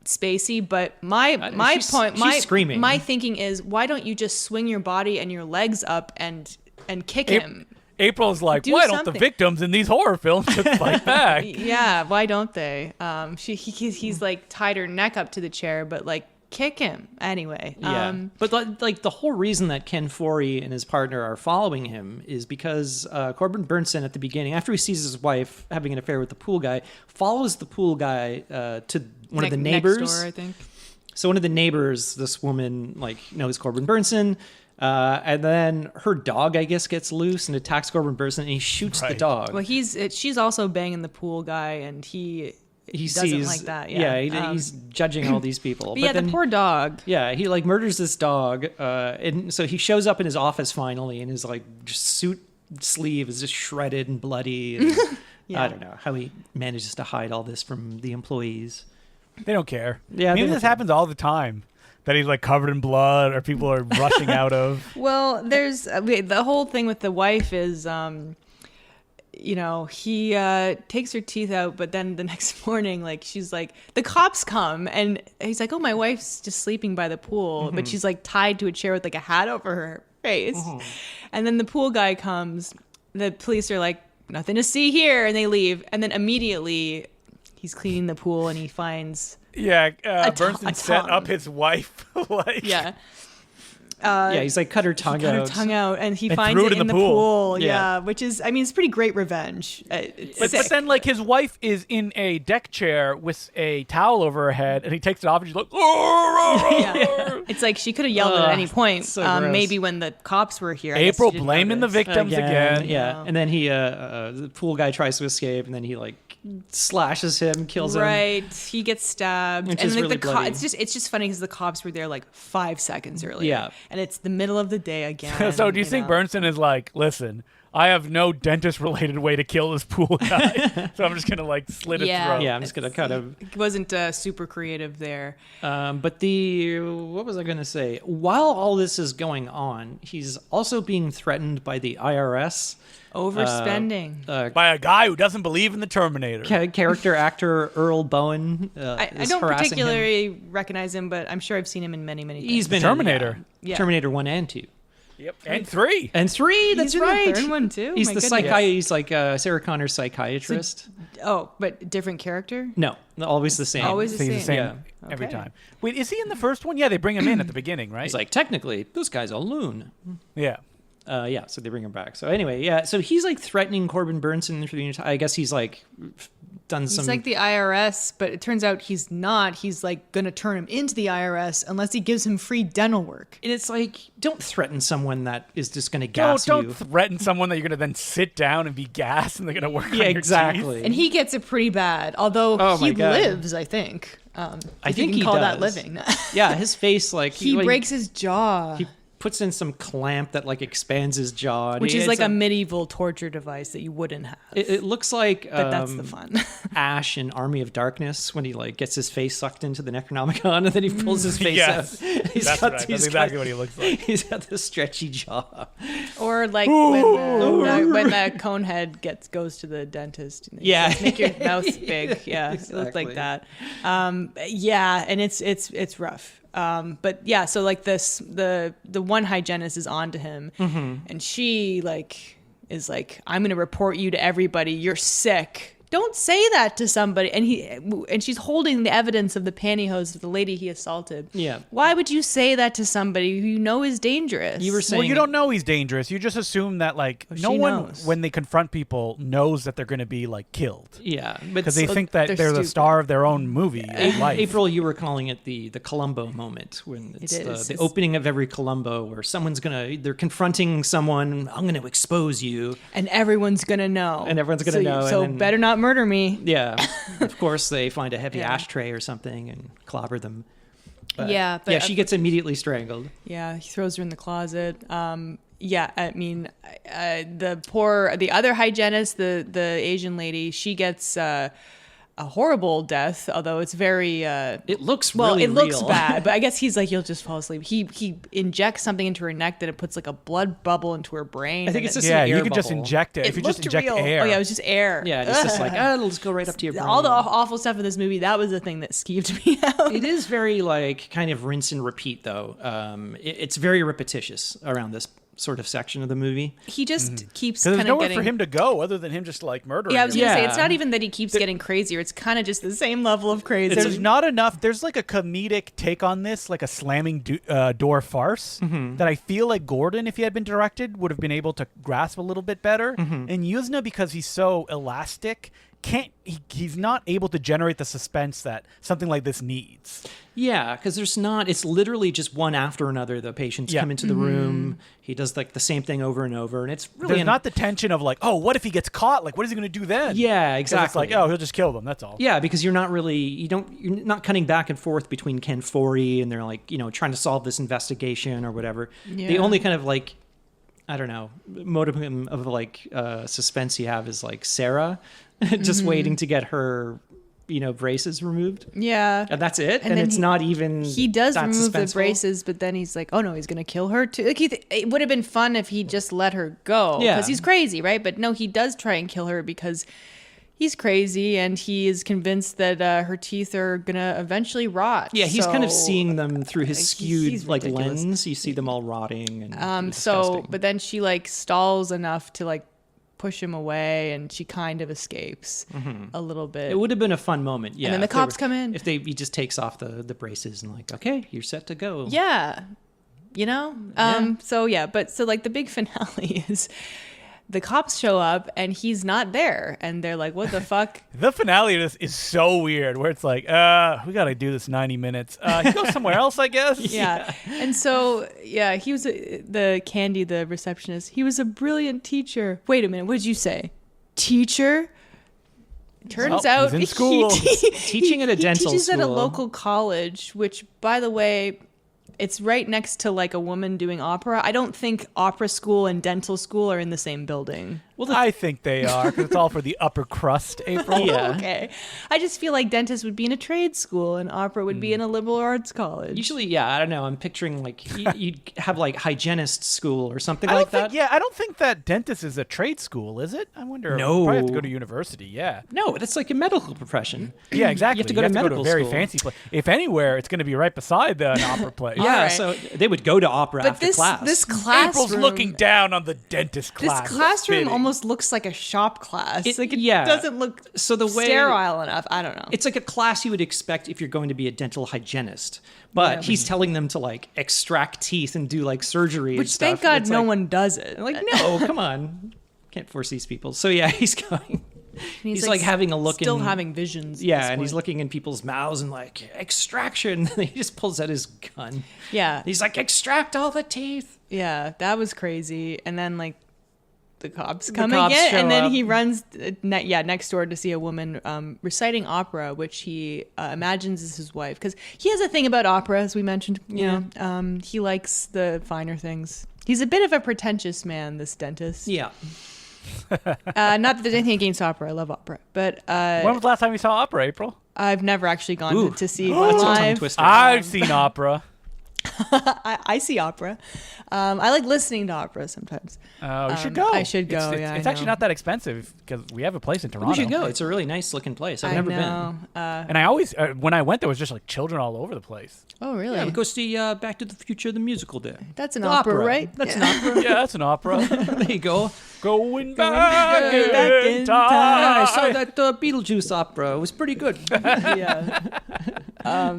spacey, but my
she's screaming.
my thinking is, why don't you just swing your body and your legs up and kick him?
April's like,
Do
why don't
something.
the victims in these horror films just fight back?
Yeah, why don't they? He's like tied her neck up to the chair, but like kick him anyway.
Yeah, but like the whole reason that Ken Foree and his partner are following him is because Corbin Burnsen at the beginning, after he sees his wife having an affair with the pool guy, follows the pool guy to one of the neighbors.
next door, I think.
So one of the neighbors, this woman, like knows Corbin Burnsen, and then her dog, I guess, gets loose and attacks Corbin Burnsen, and he shoots the
Right.
dog.
Well, she's also banging the pool guy, and he doesn't
sees
like that.
he's judging all these people.
But yeah,
then,
the poor dog.
yeah, he like murders this dog, and so he shows up in his office finally, and his like suit sleeve is just shredded and bloody. And
Yeah.
I don't know how he manages to hide all this from the employees.
They don't care.
Yeah,
Maybe
they
this
don't-
happens all the time. That he's like covered in blood or people are rushing out of.
Well, there's the whole thing with the wife is, he takes her teeth out, but then the next morning, like she's like, the cops come, and he's like, oh, my wife's just sleeping by the pool, but she's like tied to a chair with like a hat over her face, and then the pool guy comes. The police are like, nothing to see here, and they leave, and then immediately he's cleaning the pool and he finds.
Yeah,
a
Bersen set
tongue.
up his wife. like,
Yeah.
Yeah, he's like cut her tongue
Cut her
out.
tongue out, and he
And
finds
threw
it in the pool.
Yeah.
Yeah, which is, I mean, it's pretty great revenge. It's
But
sick.
then, like, his wife is in a deck chair with a towel over her head, and he takes it off, and she's like,
Yeah. It's like she could have yelled at any point.
so gross.
Maybe when the cops were here. I guess
April
she didn't
blaming the
notice.
victims again.
Yeah, and then he the pool guy tries to escape, and then he like slashes him, kills him.
Right, he gets stabbed,
Which
and
is
like
really
the
bloody.
it's just funny because the cops were there like 5 seconds earlier.
Yeah.
and it's the middle of the day again.
So do you think
know.
Bersen is like, listen, I have no dentist-related way to kill this pool guy, so I'm just gonna like slit its throat.
Yeah, I'm just gonna kind of.
It wasn't super creative there.
But what was I gonna say? While all this is going on, he's also being threatened by the IRS.
Overspending.
By a guy who doesn't believe in the Terminator.
Character actor Earl Bowen.
I
is
don't
harassing
particularly
him.
recognize him, but I'm sure I've seen him in many things.
He's been
Terminator.
In,
Yeah.
Terminator 1 and 2.
Yep, and 3.
And 3, that's
He's in
right.
the third one too.
He's
My
the
goodness.
He's like Sarah Connor's psychiatrist.
Oh, but different character.
No, always the same.
Always the
He's
same.
the same
Yeah.
every
Okay.
time. Wait, is he in the first one? Yeah, they bring him in at the beginning, right?
He's like, technically, this guy's a loon.
yeah.
Yeah, so they bring him back. So anyway, yeah, so he's like threatening Corbin Burnson for the entire. I guess he's like done some.
He's like the IRS, but it turns out he's not. He's like gonna turn him into the IRS unless he gives him free dental work.
and it's like, don't threaten someone that is just going to gas
Don't
you.
threaten someone that you're gonna then sit down and be gassed and they're gonna work on
Yeah,
your
exactly.
And he gets it pretty bad, although
Oh my
he
God.
lives, I think.
I
if
think
you
he
can call that
does.
living.
Yeah, his face like
he
like,
breaks his jaw,
He puts in some clamp that like expands his jaw,
which is
It's
like a medieval torture device that you wouldn't have.
It looks like,
but that's the fun.
Ash in Army of Darkness when he like gets his face sucked into the Necronomicon and then he pulls his face
Yes.
out.
That's right. That's exactly what he looks like.
He's got this stretchy jaw.
Or like when the cone head goes to the dentist. And they
Yeah.
just make your mouth big. Yeah, it looked
Exactly.
like that. Yeah, and it's rough. But yeah, so like the one hygienist is on to him, and she like is like, I'm gonna report you to everybody. You're sick. Don't say that to somebody. And she's holding the evidence of the pantyhose of the lady he assaulted.
Yeah.
Why would you say that to somebody who you know is dangerous?
You were saying
Well, you don't know he's dangerous. You just assume that like no
she
one,
knows.
when they confront people, knows that they're going to be like killed
Yeah, but
because they
So
think that
they're
they're the
stupid.
star of their own movie of life.
April, you were calling it the Columbo moment when it's
It is.
the
It's-
opening of every Columbo where they're confronting someone. I'm gonna expose you,
And everyone's gonna know.
And everyone's gonna know,
So
and then-
better not murder me.
yeah. Of course, they find a heavy
Yeah.
ashtray or something and clobber them. But,
Yeah, but
yeah, she gets immediately strangled.
Yeah, he throws her in the closet. Yeah, I mean, the other hygienist, the Asian lady, she gets a horrible death. Although it's very
It looks
well,
really
it looks
real.
bad. But I guess he's like, you'll just fall asleep. He injects something into her neck that it puts like a blood bubble into her brain.
I think
and
it's just
yeah,
an
you
air
could just
bubble.
inject it. If you just
looked
inject
real.
air.
Oh yeah, it was just air.
Yeah, it's just like, it'll just go right up to your brain.
All the awful stuff in this movie. That was the thing that skeeved me out.
It is very like kind of rinse and repeat though. It's very repetitious around this sort of section of the movie.
He just keeps
So there's
kind of
nowhere
getting.
for him to go other than him just like murdering.
Yeah, I was gonna say
Yeah.
it's not even that he keeps getting crazier. It's kind of just the same level of crazy.
There's not enough. There's like a comedic take on this, like a slamming door farce that I feel like Gordon, if he had been directed, would have been able to grasp a little bit better. And Yuzna, because he's so elastic, he's not able to generate the suspense that something like this needs.
Yeah, because it's literally just one after another. The patients
Yeah.
come into the room. He does like the same thing over and over, and it's really
There's not the tension of like, oh, what if he gets caught? Like, what is he going to do then?
Yeah,
'Cause
exactly.
It's like, oh, he'll just kill them. That's all.
Yeah, because you're not cutting back and forth between Ken Foree and they're like, trying to solve this investigation or whatever. The
Yeah.
only kind of like, I don't know, modicum of like suspense you have is like Sarah just waiting to get her, braces removed.
Yeah.
And that's it. And
then
it's not even
He does
that
remove the
suspenseful.
braces, but then he's like, "Oh no, he's gonna kill her too." Like it would have been fun if he just let her go,
Yeah.
because he's crazy, right? But no, he does try and kill her because he's crazy and he is convinced that her teeth are gonna eventually rot.
Yeah, he's kind of
So-
seeing them through his skewed
he's
like
ridiculous.
lens. You see them all rotting and
So,
disgusting.
but then she like stalls enough to like push him away, and she kind of escapes a little bit.
It would have been a fun moment, yeah.
then the
if they
cops come in.
If he just takes off the braces and like, okay, you're set to go.
Yeah.
Yeah.
So yeah, but so like the big finale is the cops show up and he's not there, and they're like, "What the fuck?"
The finale of this is so weird, where it's like, we got to do this 90 minutes. He goes somewhere else, I guess.
Yeah. And so yeah, he was the Candy, the receptionist. He was a brilliant teacher. Wait a minute, what did you say? Teacher? Turns
Oh,
out
he's in school.
Teaching at a dental
He teaches at a
school.
local college, which, by the way, it's right next to like a woman doing opera. I don't think opera school and dental school are in the same building.
Well, I think they are, because it's all for the upper crust, April.
Yeah.
Okay. I just feel like dentists would be in a trade school and opera would be in a liberal arts college.
Usually, yeah, I don't know. I'm picturing like you'd have like hygienist school or something
I
like
don't
that.
think, I don't think that dentist is a trade school, is it? I wonder.
No.
You probably have to go to university, yeah.
No, that's like a medical profession.
Yeah, exactly.
You have to go to medical
a very
school.
fancy place. If anywhere, it's going to be right beside an opera place.
Yeah,
right.
so they would go to opera
But
after
this
class.
this classroom,
April's looking down on the dentist
this
class.
classroom
Fitting.
almost looks like a shop class.
It-
Like it
yeah.
doesn't look
So the way-
sterile enough. I don't know.
It's like a class you would expect if you're going to be a dental hygienist. But he's telling them to like extract teeth and do like surgery and
Which
stuff.
thank God
It's
no
like-
one does it.
Like, no, come on. Can't force these people. So yeah, he's going. He's like having a look
still
in,
having visions. at
Yeah,
this
and he's
point.
looking in people's mouths and like extraction. And he just pulls out his gun.
Yeah.
He's like, extract all the teeth.
Yeah, that was crazy. And then like the cops
The
come
cops
again,
show
and then
up.
he runs next door to see a woman reciting opera, which he imagines is his wife, because he has a thing about opera, as we mentioned. You know, he likes the finer things. He's a bit of a pretentious man, this dentist.
Yeah.
Not that there's anything against opera. I love opera, but
When was the last time you saw opera, April?
I've never actually gone
Ooh.
to see
That's
one
a tongue
live.
twister.
I've seen opera.
I see opera. I like listening to opera sometimes.
We should go.
I should go,
It's,
yeah,
it's
I
actually
know.
not that expensive because we have a place in Toronto.
We should go. It's a really nice looking place. I've
I
never
know.
been.
And I always, when I went, there was just like children all over the place.
Oh, really?
Yeah, we go see Back to the Future, the musical day.
That's an
The
opera, right?
That's
Yeah.
an opera.
Yeah, that's an opera.
There you go.
Going back,
back
in
in
time.
Yeah, I saw that Beetlejuice opera. It was pretty good.
Yeah.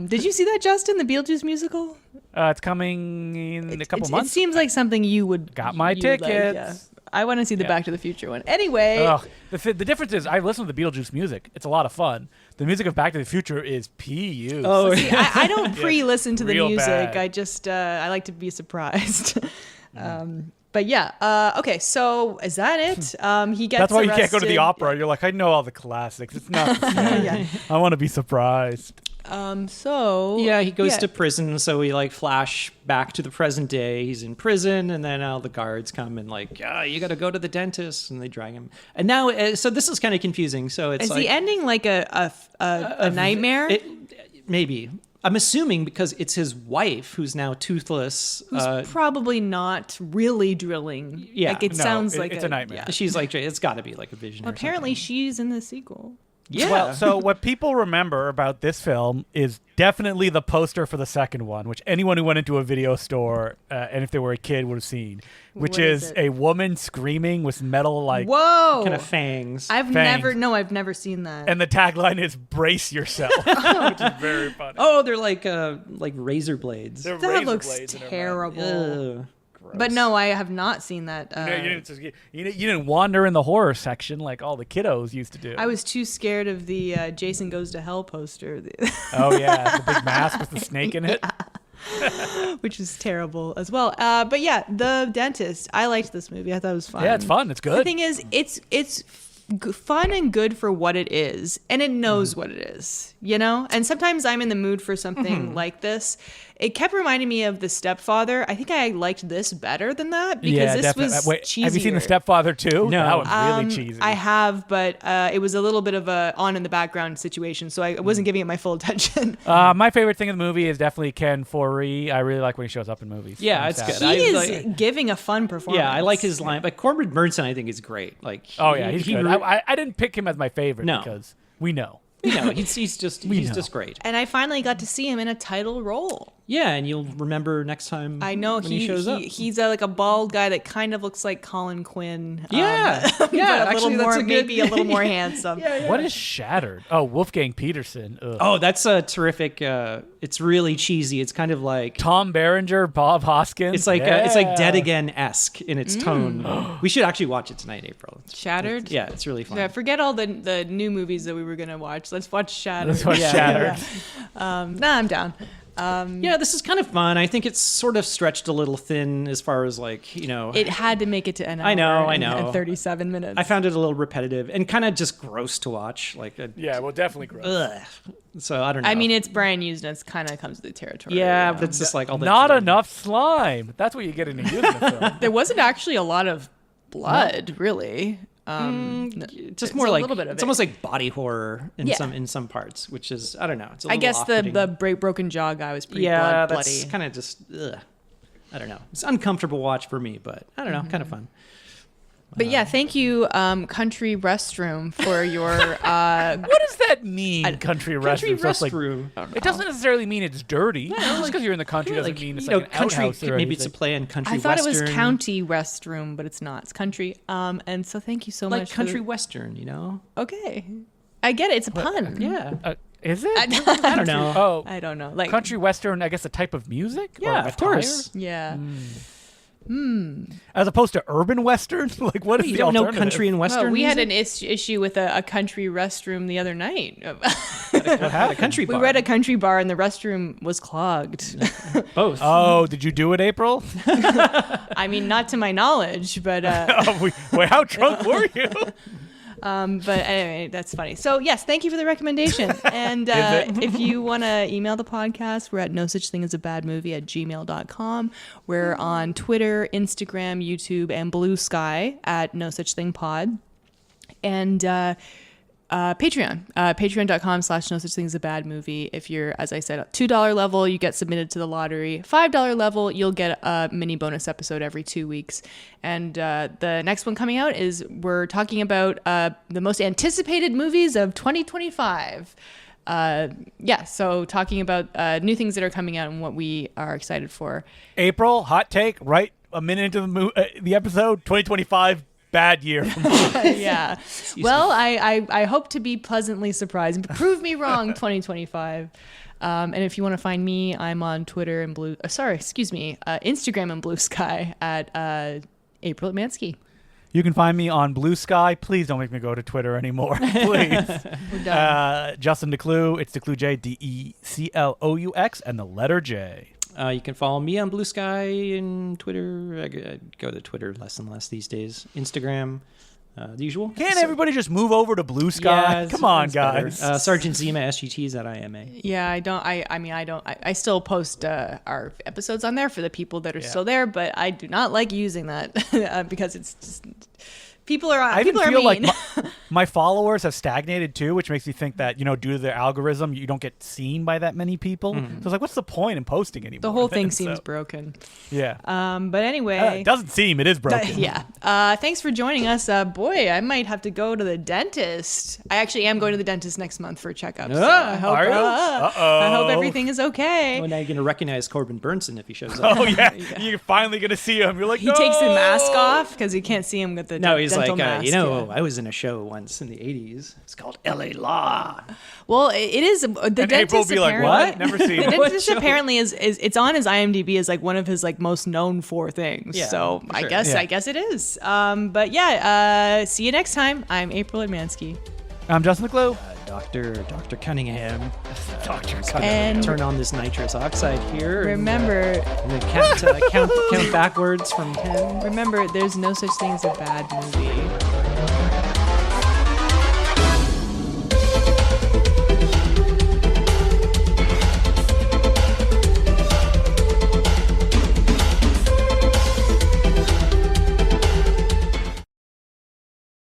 Did you see that, Justin? The Beetlejuice musical?
It's coming in a couple
It
months.
seems like something you would.
Got my
you would like,
tickets.
yeah. I want to see the
Yeah.
Back to the Future one. Anyway,
Ugh. The difference is I listen to the Beetlejuice music. It's a lot of fun. The music of Back to the Future is PU.
Oh,
see, I don't pre-listen to the
real
music.
bad.
I just I like to be surprised. But yeah, okay. So is that it? He gets.
That's why you can't go to the
arrested.
opera. You're like, I know all the classics. It's not the same.
Yeah.
I want to be surprised.
So
yeah, he goes to prison, so we like flash back to the present day. He's in prison, and then all the guards come and like, you got to go to the dentist, and they drag him. And now, so this is kind of confusing. So it's
Is
like
the ending like a nightmare?
Maybe. I'm assuming because it's his wife who's now toothless.
Who's probably not really drilling.
Yeah,
like it
no,
sounds like
it's a nightmare.
yeah.
She's like, it's got to be like a vision. or
Apparently,
something.
she's in the sequel.
Yeah.
Well, so what people remember about this film is definitely the poster for the second one, which anyone who went into a video store and if they were a kid would have seen, which
What is
is
it?
a woman screaming with metal like,
Whoa!
kind of fangs.
I've never seen that.
and the tagline is "Brace yourself," which is very funny.
Oh, they're like razor blades.
They're
that
razor
looks
blades in her mouth.
terrible.
Ugh.
But no, I have not seen that.
You didn't wander in the horror section like all the kiddos used to do.
I was too scared of the Jason Goes to Hell poster,
Oh yeah, the big mask with the snake in it.
which is terrible as well. But yeah, The Dentist. I liked this movie. I thought it was fun.
Yeah, it's fun. It's
The
good.
thing is, it's fun and good for what it is, and it knows
Mm-hmm.
what it is, you know. And sometimes I'm in the mood for something like this. It kept reminding me of The Stepfather. I think I liked this better than that because
yeah,
this
definitely.
was
Wait,
cheesier.
have you seen The Stepfather too?
No.
That was really cheesy.
I have, but it was a little bit of a on in the background situation, so I wasn't giving it my full attention.
My favorite thing in the movie is definitely Ken Foree. I really like when he shows up in movies.
Yeah,
I'm
it's
sad.
good.
He is
like-
giving a fun performance.
Yeah, I like his line. But Corbin Burnson, I think, is great. Like,
Oh yeah, he's good.
re-
I didn't pick him as my favorite
No.
because we know.
you know, he's just great.
And I finally got to see him in a title role.
Yeah, and you'll remember next time.
I know
when he shows up.
he's like a bald guy that kind of looks like Colin Quinn.
Yeah,
but
yeah.
a
Actually,
little more,
that's a good,
maybe a little more handsome.
What is Shattered? Oh, Wolfgang Peterson. Ugh.
Oh, that's a terrific. It's really cheesy. It's kind of like
Tom Berenger, Bob Hoskins.
it's like Dead Again esque in its
Mm.
tone. We should actually watch it tonight, April.
Shattered.
Yeah, it's really fun.
Yeah, forget all the new movies that we were gonna watch. Let's watch Shattered.
Let's watch Shattered.
Nah, I'm down.
Yeah, this is kind of fun. I think it's sort of stretched a little thin as far as like,
It had to make it to an hour.
I know.
And 37 minutes.
I found it a little repetitive and kind of just gross to watch.
Yeah, well, definitely gross.
Ugh. So I don't know.
I mean, it's Brian Usna. It's kind of comes with the territory.
yeah, but it's just like all the
Not enough slime. That's what you get in a Usna film.
There wasn't actually a lot of blood, really.
just
it's
more
a
like
little bit of
it's
it.
almost like body horror in
Yeah.
some parts, which is I don't know. It's a
I
little
guess
off-putting.
the broken jaw guy was pretty
yeah,
bloody.
that's kind of just ugh. I don't know. It's an uncomfortable watch for me, but I don't know, kind of fun.
But yeah, thank you, Country Restroom, for your.
What does that mean, country
Country
restroom? So it's like-
restroom.
it doesn't necessarily mean it's dirty. Just because you're in the country doesn't mean it's like an
country.
outhouse or
Maybe it's a
anything.
play on country.
I thought
western,
it was county restroom, but it's not. It's country. And so thank you so
like
much.
country western.
Okay, I get it. It's a pun.
Yeah,
Is it?
I don't know.
Oh,
I don't know. Like
country western, I guess a type of music?
Yeah,
Or
of course.
Yeah.
As opposed to urban western? Like, what is
You
the
don't know
alternative?
country and western.
Well, we had
music?
an issue with a country restroom the other night.
At a country
We
bar.
were at a country bar and the restroom was clogged.
both.
Oh, did you do it, April?
I mean, not to my knowledge, but
Wait, how drunk were you?
but anyway, that's funny. So yes, thank you for the recommendation. And if you want to email the podcast, we're at nosuchthingasabadmovie@gmail.com. We're on Twitter, Instagram, YouTube, and Bluesky at nosuchthingpod. And Patreon, patreon.com/nosuchthingasabadmovie. If you're, as I said, $2 level, you get submitted to the lottery. $5 level, you'll get a mini bonus episode every 2 weeks. And the next one coming out is we're talking about the most anticipated movies of 2025. So talking about new things that are coming out and what we are excited for.
April, hot take, right a minute into the episode, 2025, bad year.
Yeah. Well, I hope to be pleasantly surprised. Prove me wrong, 2025. And if you want to find me, I'm on Twitter and Instagram and Bluesky at April Mansky.
You can find me on Bluesky. Please don't make me go to Twitter anymore. Please.
We're done.
Justin DeClue. It's DeClue J, DeClous, and the letter J.
You can follow me on Bluesky and Twitter. I go to Twitter less and less these days. Instagram, the usual.
Can't everybody just move over to Bluesky?
Yeah,
Come on,
it's better.
guys.
Sergeant Zima, SGTs at IMA.
Yeah, I don't. I still post our episodes on there for the people that are still there, but I do not like using that because it's just people are.
I even
people are
feel
mean.
like my followers have stagnated too, which makes me think that, due to their algorithm, you don't get seen by that many people. So it's like, what's the point in posting anymore?
The whole thing
So,
seems broken.
Yeah.
But anyway.
It doesn't seem, it is broken.
Yeah. Thanks for joining us. Boy, I might have to go to the dentist. I actually am going to the dentist next month for a checkup. So I hope,
are you?
I hope everything is okay.
Well, now you're going to recognize Corbin Burnson if he shows up.
Oh, yeah. You're finally going to see him. You're like,
He takes the mask off because he can't see him with the
No, he's
dental
like,
mask.
I was in a show once in the 80s. It's called LA Law.
Well, it is the
And
dentist.
April will be like,
apparently-
what? Never seen
The
it.
dentist apparently is it's on his IMDb as like one of his like most known 4 things.
Yeah,
so
for
I
sure.
guess
Yeah.
I guess it is. But yeah, see you next time. I'm April Admansky.
I'm Justin DeClue.
Dr. Cunningham.
Dr.
And
Turn on this nitrous oxide here.
remember,
And then count backwards from 10.
remember, there's no such thing as a bad movie.